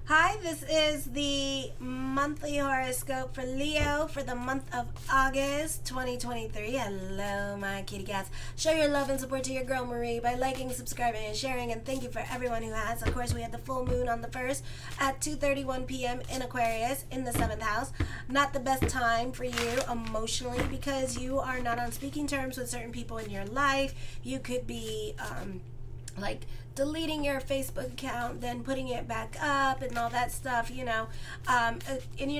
Hi, this is the monthly horoscope for Leo for the month of August 2023. Hello, my kitty cats. Show your love and support to your girl Marie by liking, subscribing, and sharing. And thank you for everyone who has. Of course, we had the full moon on the 1st at 2:31 p.m. in Aquarius in the 7th house. Not the best time for you emotionally because you are not on speaking terms with certain people in your life. You could be like deleting your Facebook account, then putting it back up and all that stuff, and you're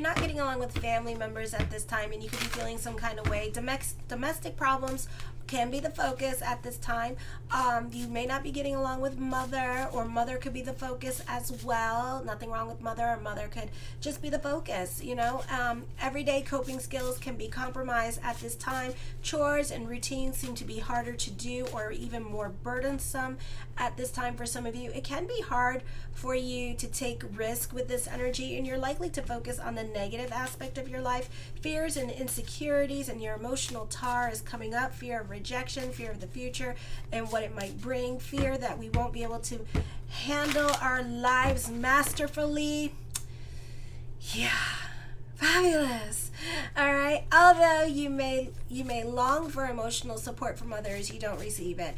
not getting along with family members at this time, and you could be feeling some kind of way. Domestic problems can be the focus at this time. You may not be getting along with mother, or mother could be the focus as well. Nothing wrong with mother, or mother could just be the focus, Everyday coping skills can be compromised at this time. Chores and routines seem to be harder to do or even more burdensome at this time for some of you. It can be hard for you to take risk with this energy, and you're likely to focus on the negative aspect of your life. Fears and insecurities and your emotional tar is coming up. Fear of rejection, fear of the future and what it might bring, fear that we won't be able to handle our lives masterfully. Yeah, fabulous. All right. Although you may long for emotional support from others, you don't receive it,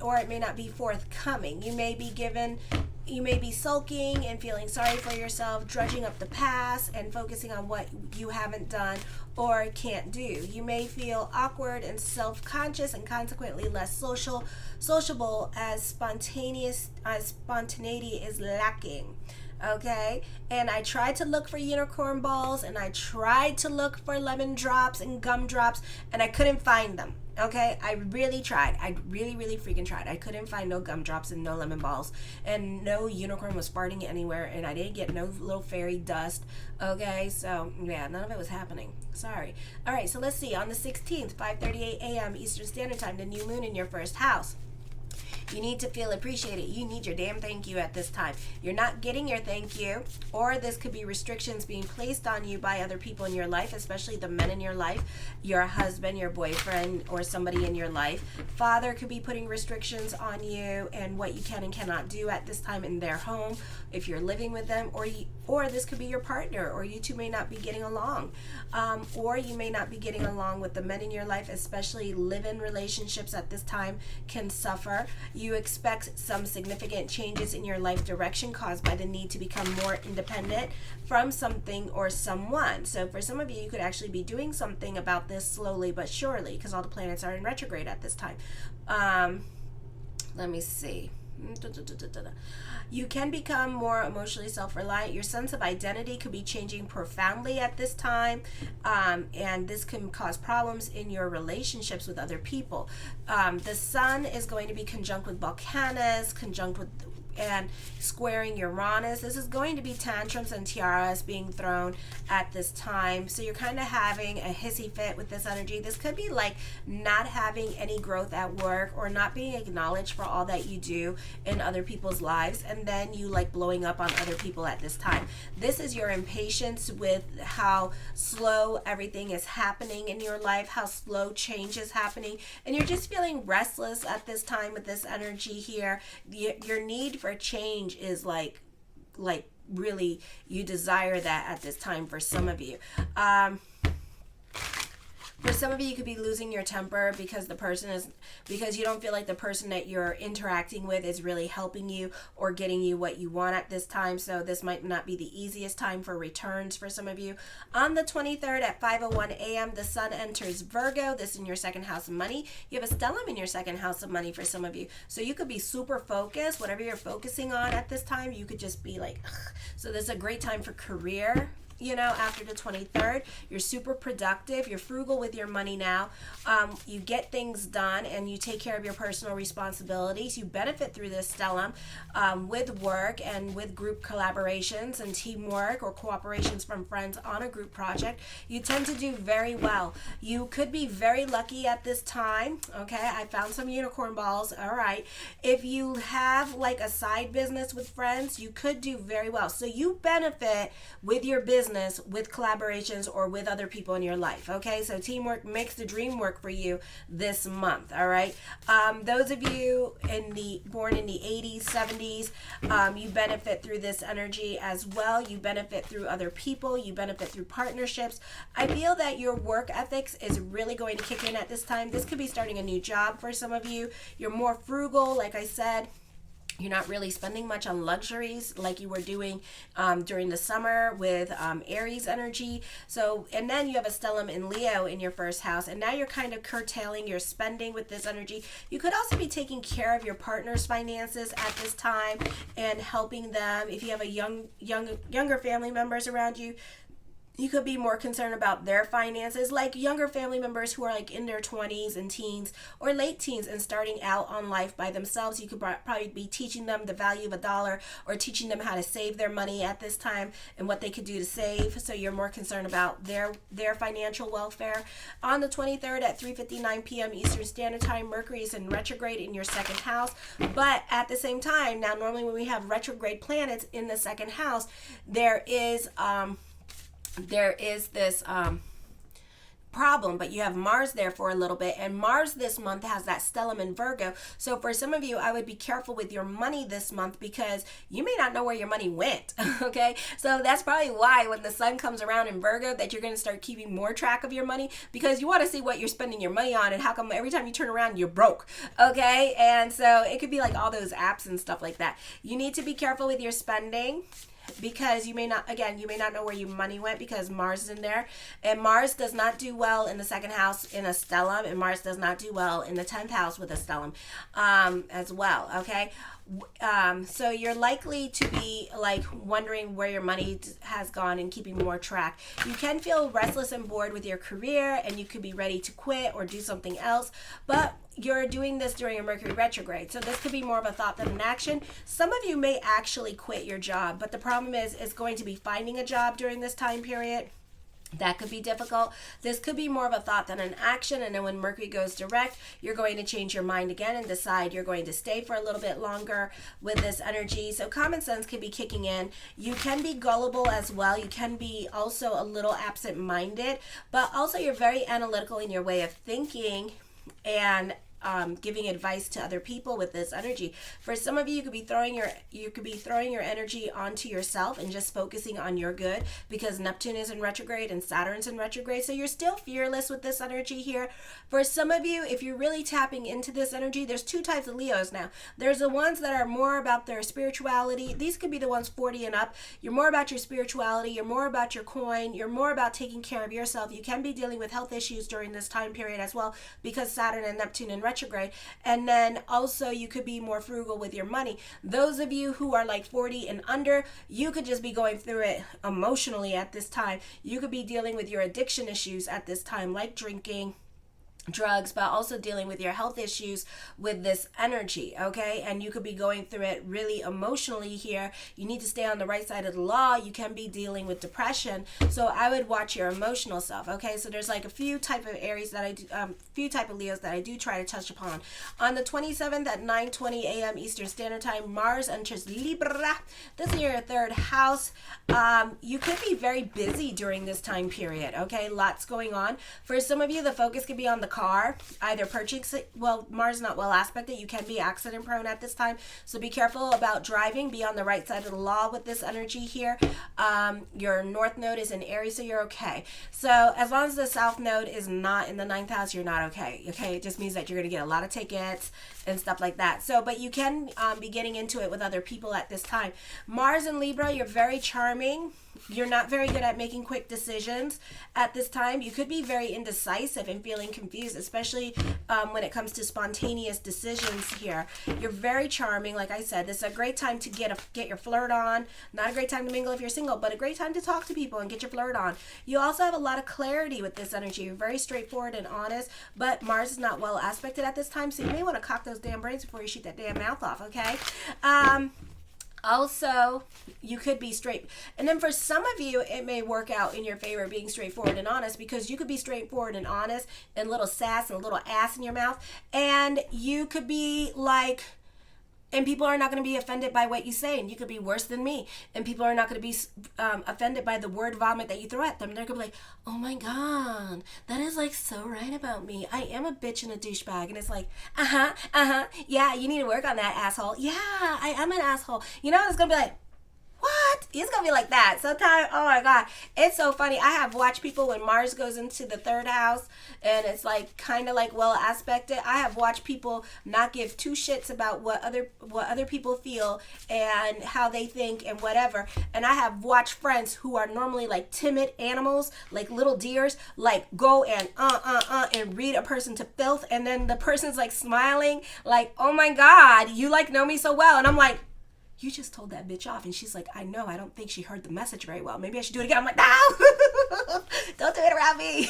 or it may not be forthcoming. You may be sulking and feeling sorry for yourself, drudging up the past and focusing on what you haven't done or can't do. You may feel awkward and self-conscious and consequently less sociable as spontaneity is lacking. Okay, and I tried to look for unicorn balls, and I tried to look for lemon drops and gumdrops, and I couldn't find them. Okay, I really tried. I really freaking tried. I couldn't find no gumdrops and no lemon balls, and no unicorn was farting anywhere, and I didn't get no little fairy dust. Okay, so yeah, none of it was happening. Sorry. All right, so let's see. On the 16th, 5:38 a.m. Eastern Standard Time, the new moon in your first house. You need to feel appreciated. You need your damn thank you at this time. You're not getting your thank you, or this could be restrictions being placed on you by other people in your life, especially the men in your life, your husband, your boyfriend, or somebody in your life. Father could be putting restrictions on you and what you can and cannot do at this time in their home if you're living with them, or this could be your partner, or you two may not be getting along, or you may not be getting along with the men in your life, especially live-in relationships at this time can suffer. You expect some significant changes in your life direction caused by the need to become more independent from something or someone. So for some of you, you could actually be doing something about this slowly but surely because all the planets are in retrograde at this time. Let me see. You can become more emotionally self-reliant. Your sense of identity could be changing profoundly at this time, and this can cause problems in your relationships with other people. The sun is going to be conjunct with Volcanus, and squaring Uranus. This is going to be tantrums and tiaras being thrown at this time. So you're kind of having a hissy fit with this energy. This could be like not having any growth at work or not being acknowledged for all that you do in other people's lives, and then you like blowing up on other people at this time. This is your impatience with how slow everything is happening in your life, how slow change is happening, and you're just feeling restless at this time with this energy here. Your need for change is like really, you desire that at this time for some of you. For some of you could be losing your temper because you don't feel like the person that you're interacting with is really helping you or getting you what you want at this time. So this might not be the easiest time for returns for some of you. On the 23rd at 5:01 a.m., the sun enters Virgo. This is in your second house of money. You have a stellium in your second house of money for some of you. So you could be super focused. Whatever you're focusing on at this time, you could just be like, ugh. So this is a great time for career. After the 23rd, you're super productive. You're frugal with your money now. You get things done and you take care of your personal responsibilities. You benefit through this stellium with work and with group collaborations and teamwork or cooperations from friends on a group project. You tend to do very well. You could be very lucky at this time. Okay, I found some unicorn balls. All right. If you have like a side business with friends, you could do very well. So you benefit with your business business with collaborations or with other people in your life. Okay, so teamwork makes the dream work for you this month. All right, those of you born in the 80s, 70s, you benefit through this energy as well. You benefit through other people. You benefit through partnerships. I feel that your work ethics is really going to kick in at this time. This could be starting a new job for some of you. You're more frugal, like I said. You're not really spending much on luxuries like you were doing during the summer with Aries energy. So, and then you have a stellium in Leo in your first house, and now you're kind of curtailing your spending with this energy. You could also be taking care of your partner's finances at this time and helping them. If you have younger family members around you, you could be more concerned about their finances, like younger family members who are like in their 20s and teens or late teens and starting out on life by themselves. You could probably be teaching them the value of a dollar or teaching them how to save their money at this time and what they could do to save. So you're more concerned about their financial welfare. On the 23rd at 3:59 p.m. Eastern Standard Time, Mercury is in retrograde in your second house. But at the same time, now normally when we have retrograde planets in the second house, there is this problem, but you have Mars there for a little bit, and Mars this month has that stellium in Virgo. So for some of you, I would be careful with your money this month because you may not know where your money went. Okay, so that's probably why when the sun comes around in Virgo that you're going to start keeping more track of your money, because you want to see what you're spending your money on and how come every time you turn around you're broke. Okay, and so it could be like all those apps and stuff like that. You need to be careful with your spending, because you may not know where your money went because Mars is in there, and Mars does not do well in the second house in a stellium, and Mars does not do well in the 10th house with a stellium as well. Okay, so you're likely to be like wondering where your money has gone and keeping more track. You can feel restless and bored with your career, and you could be ready to quit or do something else, but you're doing this during a Mercury retrograde, so this could be more of a thought than an action. Some of you may actually quit your job, but the problem is it's going to be finding a job during this time period. That could be difficult. This could be more of a thought than an action, and then when Mercury goes direct, you're going to change your mind again and decide you're going to stay for a little bit longer with this energy. So common sense can be kicking in. You can be gullible as well. You can be also a little absent-minded, but also you're very analytical in your way of thinking and giving advice to other people with this energy. For some of you, you could be throwing your energy onto yourself and just focusing on your good, because Neptune is in retrograde and Saturn's in retrograde. So you're still fearless with this energy here. For some of you, if you're really tapping into this energy, there's two types of Leos now. There's the ones that are more about their spirituality. These could be the ones 40 and up. You're more about your spirituality. You're more about your coin. You're more about taking care of yourself. You can be dealing with health issues during this time period as well, because Saturn and Neptune in retrograde. And then also you could be more frugal with your money. Those of you who are like 40 and under, you could just be going through it emotionally at this time. You could be dealing with your addiction issues at this time, like drinking, drugs, but also dealing with your health issues with this energy. Okay, and you could be going through it really emotionally here. You need to stay on the right side of the law. You can be dealing with depression, so I would watch your emotional self. Okay, so there's like a few type of Aries that I do, few type of Leos that I do try to touch upon. On the 27th at 9:20 a.m. Eastern Standard Time, Mars enters Libra. This is your third house. You could be very busy during this time period. Okay, lots going on. For some of you, the focus could be on the car, either purchasing, well, Mars not well aspected. You can be accident prone at this time, so be careful about driving. Be on the right side of the law with this energy here. Your north node is in Aries, so you're okay. So as long as the south node is not in the 9th house, you're not okay. Okay, it just means that you're going to get a lot of tickets and stuff like that. So, but you can be getting into it with other people at this time. Mars in Libra, you're very charming. You're not very good at making quick decisions at this time. You could be very indecisive and feeling confused, especially when it comes to spontaneous decisions here. You're very charming. Like I said, this is a great time to get your flirt on. Not a great time to mingle if you're single, but a great time to talk to people and get your flirt on. You also have a lot of clarity with this energy. You're very straightforward and honest, but Mars is not well aspected at this time, so you may want to cock those damn brains before you shoot that damn mouth off, okay? Also, you could be straight. And then for some of you, it may work out in your favor being straightforward and honest, because you could be straightforward and honest and a little sass and a little ass in your mouth. And you could be like, And people are not going to be offended by what you say, and you could be worse than me. And people are not going to be offended by the word vomit that you throw at them. They're going to be like, oh my God, that is like so right about me. I am a bitch and a douchebag. And it's like, yeah, you need to work on that, asshole. Yeah, I am an asshole. You know, it's going to be like, what? It's going to be like that. Sometimes, oh my God, it's so funny. I have watched people when Mars goes into the third house and it's like kind of like well aspected. I have watched people not give two shits about what other people feel and how they think and whatever. And I have watched friends who are normally like timid animals, like little deers, like go and and read a person to filth. And then the person's like smiling like, oh my God, you like know me so well. And I'm like, you just told that bitch off. And she's like, I know, I don't think she heard the message very well. Maybe I should do it again. I'm like, no, don't do it around me.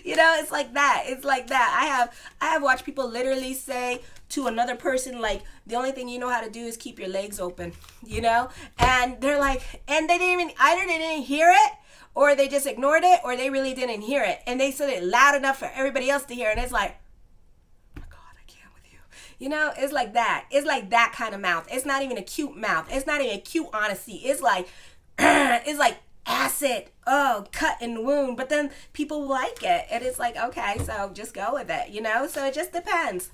You know, it's like that. It's like that. I have watched people literally say to another person, like, the only thing you know how to do is keep your legs open, you know? And they're like, and they didn't even, either they didn't hear it, or they just ignored it, or they really didn't hear it. And they said it loud enough for everybody else to hear. And it's like, you know, it's like that. It's like that kind of mouth. It's not even a cute mouth. It's not even a cute honesty. It's like, it's like acid. Oh, cut and wound. But then people like it. And it's like, okay, so just go with it, you know? So it just depends.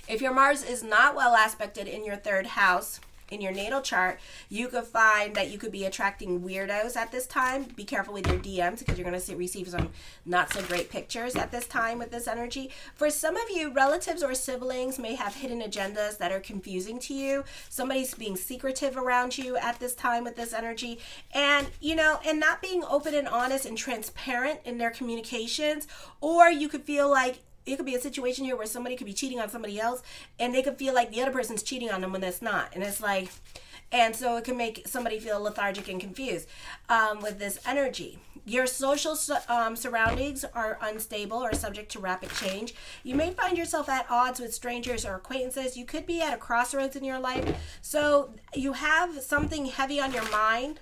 If your Mars is not well aspected in your third house, in your natal chart, you could find that you could be attracting weirdos at this time. Be careful with your DMs because you're going to receive some not so great pictures at this time with this energy. For some of you, relatives or siblings may have hidden agendas that are confusing to you. Somebody's being secretive around you at this time with this energy. And, you know, and not being open and honest and transparent in their communications. Or you could feel like it could be a situation here where somebody could be cheating on somebody else and they could feel like the other person's cheating on them when it's not. And it's like, and so it can make somebody feel lethargic and confused with this energy. Your social surroundings are unstable or subject to rapid change. You may find yourself at odds with strangers or acquaintances. You could be at a crossroads in your life. So you have something heavy on your mind,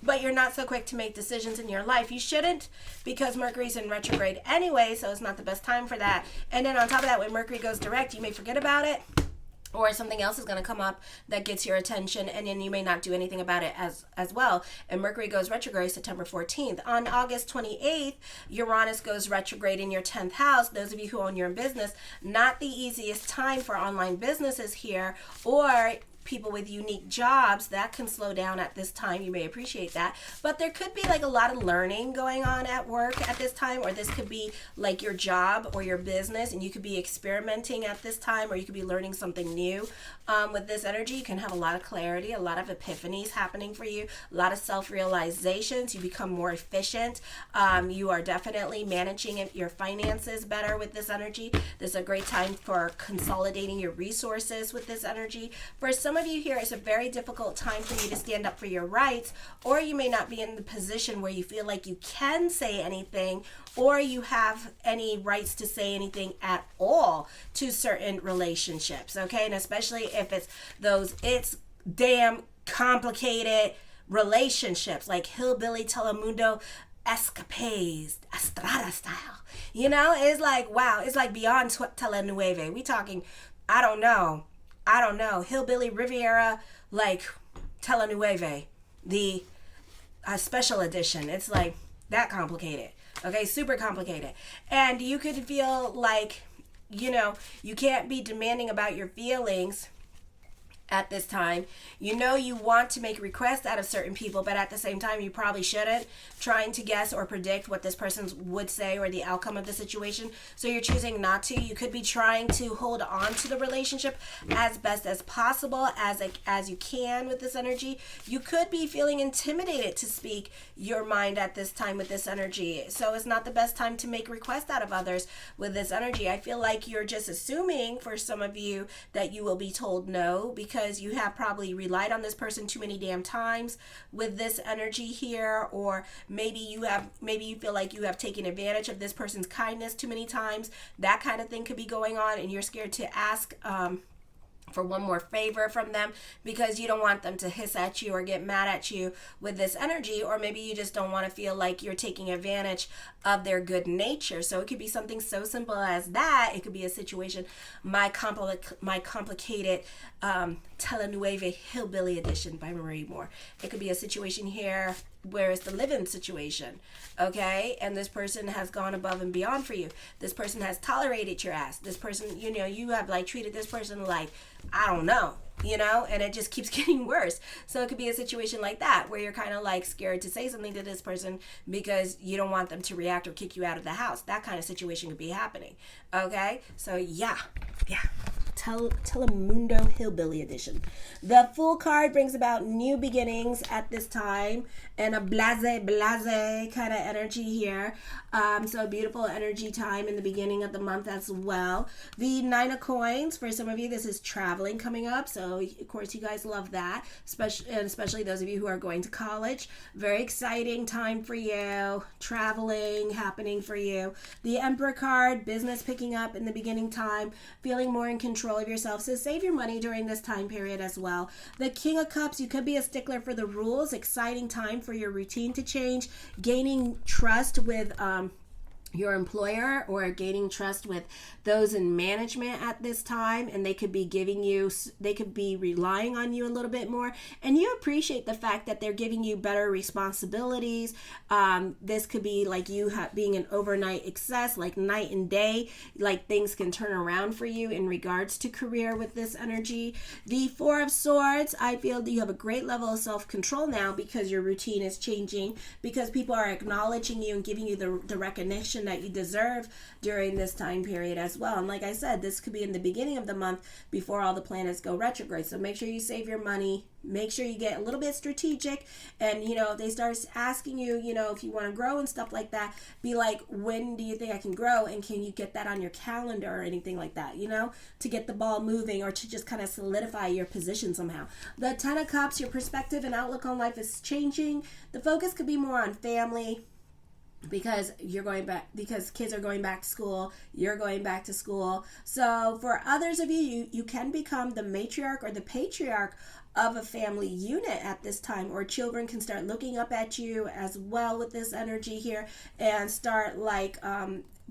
but you're not so quick to make decisions in your life. You shouldn't, because Mercury's in retrograde anyway, so it's not the best time for that. And then on top of that, when Mercury goes direct, you may forget about it, or something else is going to come up that gets your attention, and then you may not do anything about it as well. And Mercury goes retrograde September 14th. On August 28th, Uranus goes retrograde in your 10th house. Those of you who own your own business, not the easiest time for online businesses here, or people with unique jobs. That can slow down at this time. You may appreciate that. But there could be like a lot of learning going on at work at this time, or this could be like your job or your business, and you could be experimenting at this time, or you could be learning something new. With this energy, you can have a lot of clarity, a lot of epiphanies happening for you, a lot of self-realizations. You become more efficient. You are definitely managing your finances better with this energy. This is a great time for consolidating your resources with this energy. For some of you here, it's a very difficult time for you to stand up for your rights, or you may not be in the position where you feel like you can say anything, or you have any rights to say anything at all to certain relationships, okay? And especially if it's damn complicated relationships, like hillbilly Telemundo escapades, Estrada style. You know, it's like, wow, it's like beyond telenueve. We talking, I don't know, hillbilly Riviera, like telenueve, the special edition. It's like that complicated. Okay, super complicated. And you could feel like, you know, you can't be demanding about your feelings at this time. You know, you want to make requests out of certain people, but at the same time, you probably shouldn't, trying to guess or predict what this person would say or the outcome of the situation. So you're choosing not to. You could be trying to hold on to the relationship as best as possible, as you can with this energy. You could be feeling intimidated to speak your mind at this time with this energy. So it's not the best time to make requests out of others with this energy. I feel like you're just assuming, for some of you, that you will be told no, because you have probably relied on this person too many damn times with this energy here, or maybe you feel like you have taken advantage of this person's kindness too many times. That kind of thing could be going on, and you're scared to ask for one more favor from them, because you don't want them to hiss at you or get mad at you with this energy, or maybe you just don't want to feel like you're taking advantage of their good nature. So it could be something so simple as that. It could be a situation, my complicated telenueve hillbilly edition by Marie Moore. It could be a situation here where it's the live-in situation, okay? And this person has gone above and beyond for you. This person has tolerated your ass. This person, you know, you have like treated this person like, I don't know, you know, and it just keeps getting worse. So it could be a situation like that where you're kind of like scared to say something to this person because you don't want them to react or kick you out of the house. That kind of situation could be happening, okay? So yeah. Telemundo Hillbilly Edition. The Fool card brings about new beginnings at this time and a blase kind of energy here. So a beautiful energy time in the beginning of the month as well. The Nine of Coins, for some of you, this is traveling coming up. So of course you guys love that, especially those of you who are going to college. Very exciting time for you. Traveling happening for you. The Emperor card, business picking up in the beginning time, feeling more in control of yourself. So save your money during this time period as well. The King of Cups, you could be a stickler for the rules. Exciting time for your routine to change, gaining trust with your employer or gaining trust with those in management at this time, and they could be relying on you a little bit more, and you appreciate the fact that they're giving you better responsibilities. This could be like you being an overnight excess, like night and day, like things can turn around for you in regards to career with this energy. The Four of Swords, I feel that you have a great level of self-control now because your routine is changing, because people are acknowledging you and giving you the recognition that you deserve during this time period as well. And like I said, this could be in the beginning of the month before all the planets go retrograde. So make sure you save your money. Make sure you get a little bit strategic. And, you know, if they start asking you, you know, if you want to grow and stuff like that, be like, when do you think I can grow? And can you get that on your calendar or anything like that, you know, to get the ball moving or to just kind of solidify your position somehow. The Ten of Cups, your perspective and outlook on life is changing. The focus could be more on family, because kids are going back to school, you're going back to school. So for others of you can become the matriarch or the patriarch of a family unit at this time, or children can start looking up at you as well with this energy here and start like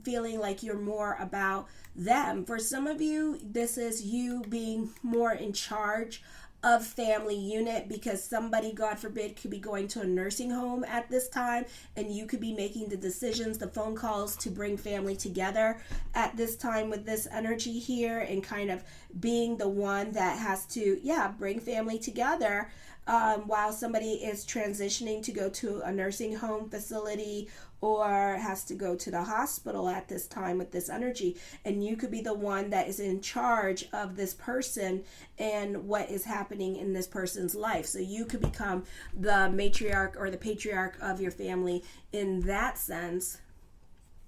feeling like you're more about them. For some of you, this is you being more in charge of family unit, because somebody, God forbid, could be going to a nursing home at this time, and you could be making the decisions, the phone calls to bring family together at this time with this energy here, and kind of being the one that has to bring family together while somebody is transitioning to go to a nursing home facility or has to go to the hospital at this time with this energy. And you could be the one that is in charge of this person and what is happening in this person's life. So you could become the matriarch or the patriarch of your family in that sense.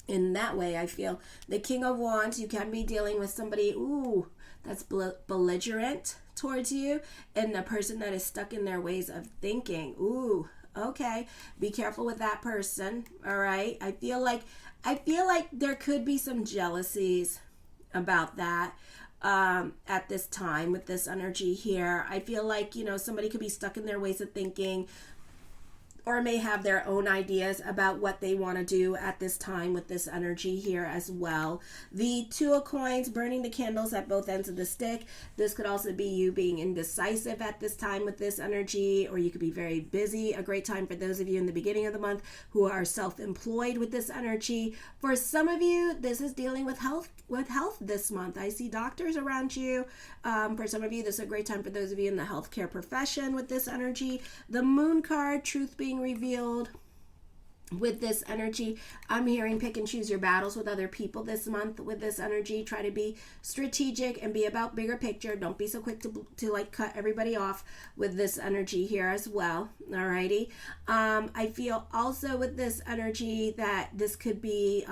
In that way, I feel. The King of Wands, you can be dealing with somebody, that's belligerent towards you, and the person that is stuck in their ways of thinking. Okay, be careful with that person. All right, I feel like there could be some jealousies about that at this time with this energy here. I feel like, you know, somebody could be stuck in their ways of thinking, or may have their own ideas about what they want to do at this time with this energy here as well. The Two of Coins, burning the candles at both ends of the stick. This could also be you being indecisive at this time with this energy, or you could be very busy. A great time for those of you in the beginning of the month who are self-employed with this energy. For some of you, this is dealing with health this month. I see doctors around you. For some of you, this is a great time for those of you in the healthcare profession with this energy. The Moon card, truth being revealed with this energy. I'm hearing pick and choose your battles with other people this month with this energy. Try to be strategic and be about bigger picture. Don't be so quick to like cut everybody off with this energy here as well. Alrighty. I feel also with this energy that this could be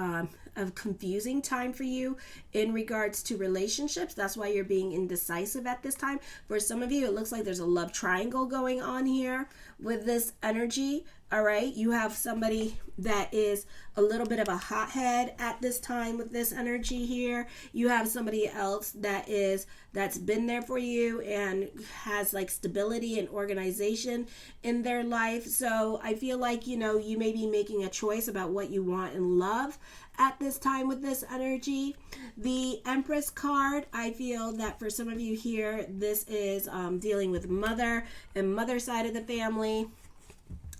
a confusing time for you in regards to relationships. That's why you're being indecisive at this time. For some of you, it looks like there's a love triangle going on here with this energy. All right, you have somebody that is a little bit of a hothead at this time with this energy here. You have somebody else that's been there for you and has like stability and organization in their life. So I feel like, you know, you may be making a choice about what you want in love at this time with this energy. The Empress card, I feel that for some of you here, this is dealing with mother and mother side of the family.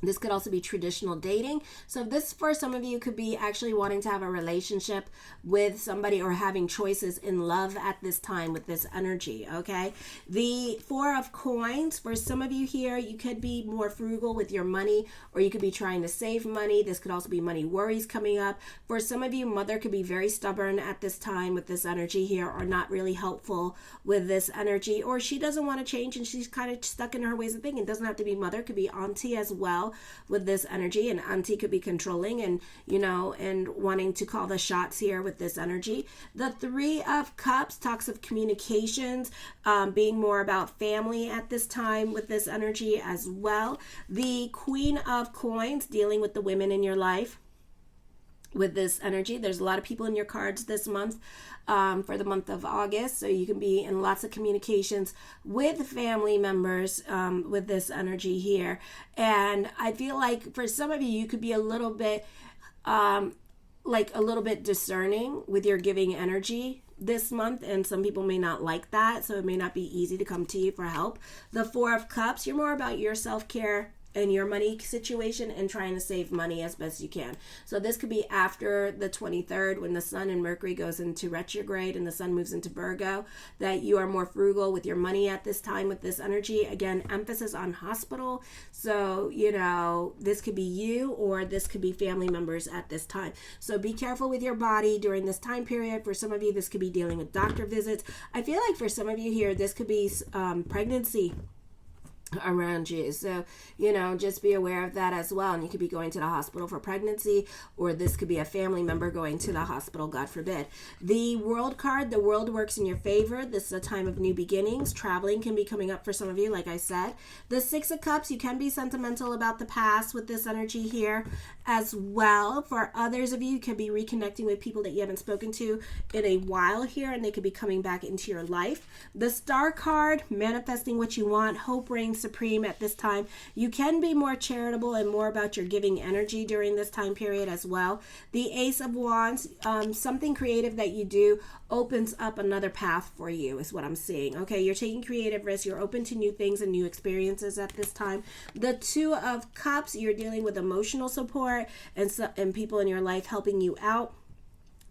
This could also be traditional dating. So this, for some of you, could be actually wanting to have a relationship with somebody or having choices in love at this time with this energy, okay? The Four of Coins, for some of you here, you could be more frugal with your money, or you could be trying to save money. This could also be money worries coming up. For some of you, mother could be very stubborn at this time with this energy here, or not really helpful with this energy, or she doesn't want to change and she's kind of stuck in her ways of thinking. It doesn't have to be mother, it could be auntie as well with this energy, and auntie could be controlling and, you know, and wanting to call the shots here with this energy. The Three of Cups talks of communications, being more about family at this time with this energy as well. The Queen of Coins, dealing with the women in your life with this energy. There's a lot of people in your cards this month, for the month of August, so you can be in lots of communications with family members with this energy here. And I feel like for some of you, you could be a little bit discerning with your giving energy this month, and some people may not like that, so it may not be easy to come to you for help. The Four of Cups, you're more about your self-care and your money situation and trying to save money as best you can. So this could be after the 23rd, when the Sun and Mercury goes into retrograde and the Sun moves into Virgo, that you are more frugal with your money at this time with this energy. Again, emphasis on hospital. So, you know, this could be you or this could be family members at this time. So be careful with your body during this time period. For some of you, this could be dealing with doctor visits. I feel like for some of you here, this could be pregnancy around you. So, you know, just be aware of that as well. And you could be going to the hospital for pregnancy, or this could be a family member going to the hospital, God forbid. The World card, the world works in your favor. This is a time of new beginnings. Traveling can be coming up for some of you, like I said. The Six of Cups, you can be sentimental about the past with this energy here as well. For others of you, you could be reconnecting with people that you haven't spoken to in a while here, and they could be coming back into your life. The Star card, manifesting what you want. Hope reigns supreme at this time. You can be more charitable and more about your giving energy during this time period as well. The Ace of Wands, something creative that you do opens up another path for you is what I'm seeing. Okay, you're taking creative risks. You're open to new things and new experiences at this time. The Two of Cups, you're dealing with emotional support and people in your life helping you out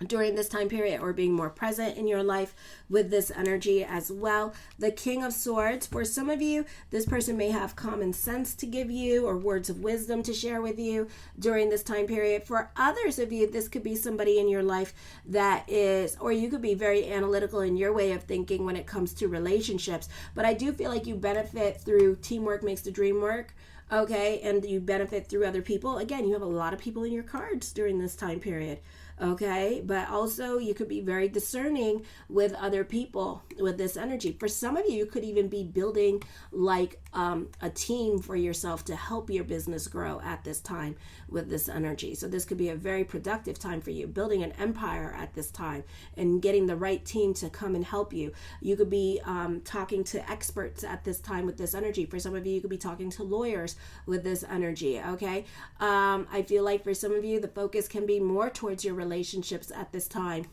during this time period, or being more present in your life with this energy as well. The King of Swords, for some of you, this person may have common sense to give you or words of wisdom to share with you during this time period. For others of you, this could be somebody in your life that is, or you could be very analytical in your way of thinking when it comes to relationships. But I do feel like you benefit through teamwork makes the dream work. Okay, and you benefit through other people. Again, you have a lot of people in your cards during this time period. Okay, but also you could be very discerning with other people with this energy. For some of you, you could even be building like a team for yourself to help your business grow at this time with this energy. So this could be a very productive time for you, building an empire at this time and getting the right team to come and help you. You could be talking to experts at this time with this energy. For some of you, you could be talking to lawyers with this energy. Okay, I feel like for some of you, the focus can be more towards your relationships at this time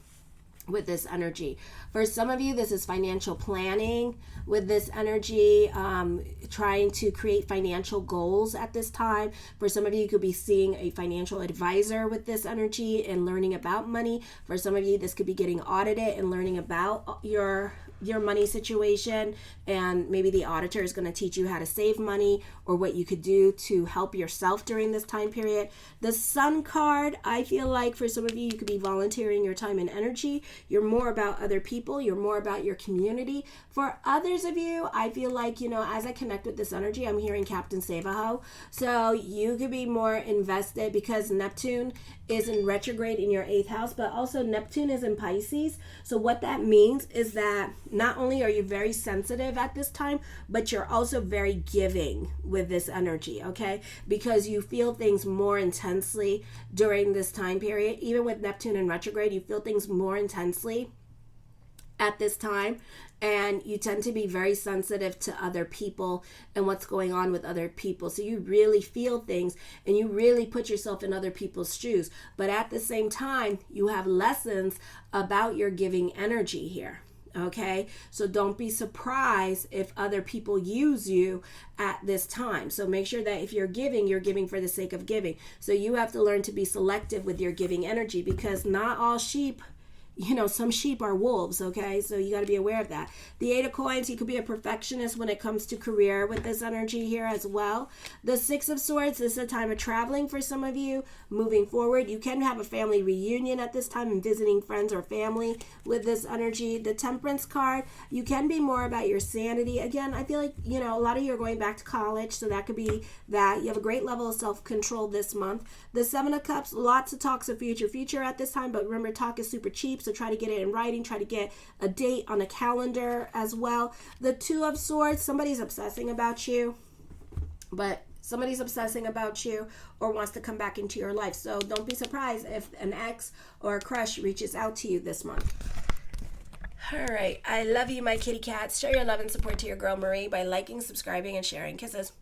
with this energy. For some of you, this is financial planning with this energy, trying to create financial goals at this time. For some of you, you could be seeing a financial advisor with this energy and learning about money. For some of you, this could be getting audited and learning about your your money situation, and maybe the auditor is going to teach you how to save money or what you could do to help yourself during this time period. The Sun card, I feel like for some of you, you could be volunteering your time and energy. You're more about other people. You're more about your community. For others of you, I feel like, as I connect with this energy, I'm hearing Captain Save-A-Ho. So you could be more invested because Neptune is in retrograde in your 8th house, but also Neptune is in Pisces. So what that means is that not only are you very sensitive at this time, but you're also very giving with this energy, okay? Because you feel things more intensely during this time period. Even with Neptune in retrograde, you feel things more intensely at this time, and you tend to be very sensitive to other people and what's going on with other people. So you really feel things and you really put yourself in other people's shoes. But at the same time, you have lessons about your giving energy here. Okay, so don't be surprised if other people use you at this time. So make sure that if you're giving for the sake of giving. So you have to learn to be selective with your giving energy, because not all sheep, some sheep are wolves, okay? So you got to be aware of that. The 8 of Coins, you could be a perfectionist when it comes to career with this energy here as well. The 6 of Swords, this is a time of traveling for some of you, moving forward. You can have a family reunion at this time and visiting friends or family with this energy. The Temperance card, you can be more about your sanity. Again, I feel like, a lot of you are going back to college, so that could be that. You have a great level of self-control this month. The 7 of Cups, lots of talks of future at this time, but remember, talk is super cheap. So try to get it in writing, try to get a date on a calendar as well. The 2 of Swords, somebody's obsessing about you, or wants to come back into your life. So don't be surprised if an ex or a crush reaches out to you this month. All right. I love you, my kitty cats. Show your love and support to your girl Marie by liking, subscribing, and sharing. Kisses.